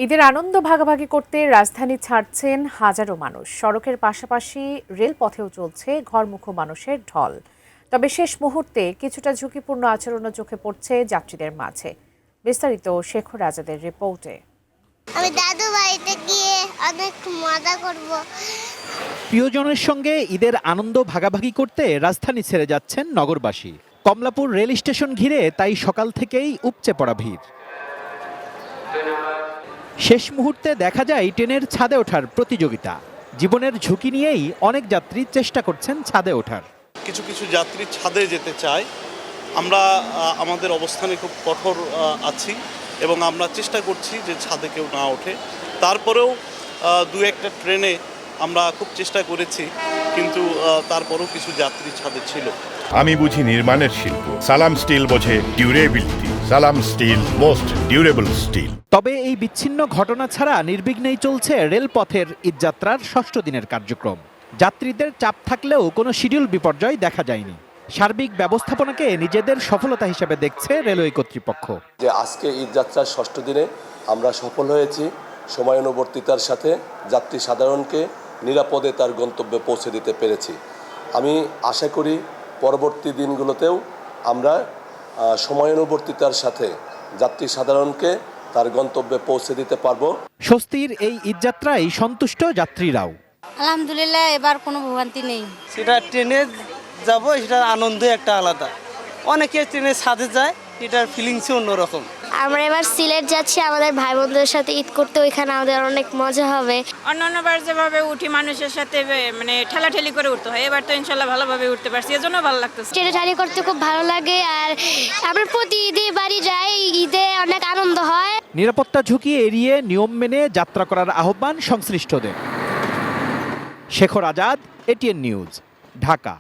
ঈদের আনন্দ ভাগাভাগি করতে রাজধানী ছাড়ছেন হাজারো মানুষ। সড়কের পাশাপাশি রেলপথেও চলছে ঘরমুখো মানুষের ঢল। তবে শেষ মুহূর্তে কিছুটা ঝুঁকিপূর্ণ আচরণও চোখে পড়ছে যাত্রীদের মাঝে। বিস্তারিত শেখর আজাদের রিপোর্টে। আমি দাদু বাড়িতে গিয়ে অনেক মজা করব। প্রিয়জনের সঙ্গে ঈদের আনন্দ ভাগাভাগি করতে রাজধানী ছেড়ে যাচ্ছেন নগরবাসী। কমলাপুর রেল স্টেশন ঘিরে তাই সকাল থেকেই উপচে পড়া ভিড়। শেষ মুহূর্তে দেখা যায় ট্রেনের ছাদে ওঠার প্রতিযোগিতা। জীবনের ঝুঁকি নিয়েই অনেক যাত্রী চেষ্টা করছেন ছাদে ওঠার। কিছু কিছু যাত্রী ছাদে যেতে চায়। আমরা আমাদের অবস্থানে খুব কঠোর আছি এবং আমরা চেষ্টা করছি যে ছাদে কেউ না ওঠে। তারপরেও দু একটা ট্রেনে আমরা খুব চেষ্টা করেছি, কিন্তু তারপরেও কিছু যাত্রী ছাদে ছিল। আমি বুঝি নির্মাণের শিল্প, সালাম স্টিল বোঝে ডিউরেবিলিটি। সালাম স্টিল, মোস্ট ডিউরেবল স্টিল। তবে এই বিচ্ছিন্ন ঘটনা ছাড়া নির্বিঘ্নেই চলছে রেলপথের ঈদযাত্রার ষষ্ঠ দিনের কার্যক্রম। যাত্রীদের চাপ থাকলেও কোনো শিডিউল বিপর্যয় দেখা যায়নি। সার্বিক ব্যবস্থাপনাকে নিজেদের সফলতা হিসেবে দেখছে রেলওয়ে কর্তৃপক্ষ। যে আজকে ঈদযাত্রার ষষ্ঠ দিনে আমরা সফল হয়েছি। সময়ানুবর্তিতার সাথে যাত্রী সাধারণকে নিরাপদে তার গন্তব্যে পৌঁছে দিতে পেরেছি। আমি আশা করি পরবর্তী দিনগুলোতেও আমরা সময়ানুবর্তিতার সাথে যাত্রী সাধারণকে তার গন্তব্যে পৌঁছে দিতে পারবো। স্বস্তির এই ঈদযাত্রায় সন্তুষ্ট যাত্রীরাও। আলহামদুলিল্লাহ, এবার কোনো ভোগান্তি নেই। সেটা ট্রেনে যাব, সেটার আনন্দ একটা আলাদা। অনেকে ট্রেনে সাথে যায়, এটার ফিলিংসই অন্যরকম। আমরা এবার সিলেট যাচ্ছি আমাদের ভাই বোনদের সাথে ঈদ করতে, ওইখানে আমাদের অনেক মজা হবে। অন্যান্যবার যেভাবে উঠি মানুষের সাথে মানে ঠেলাঠেলি করে উঠতে হয়, এবার তো ইনশাল্লাহ ভালোভাবে উঠতে পারছি, এজন্য ভালো লাগতেছে। ঠেলাঠেলি করতে খুব ভালো লাগে। আর আমরা প্রতি ঈদে বাড়ি যাই, ঈদে অনেক আনন্দ হয়। নিরাপত্তা ঝুঁকি এড়িয়ে নিয়ম মেনে যাত্রা করার আহ্বান সংশ্লিষ্টদের। Shekhar Azad, ATN news, Dhaka.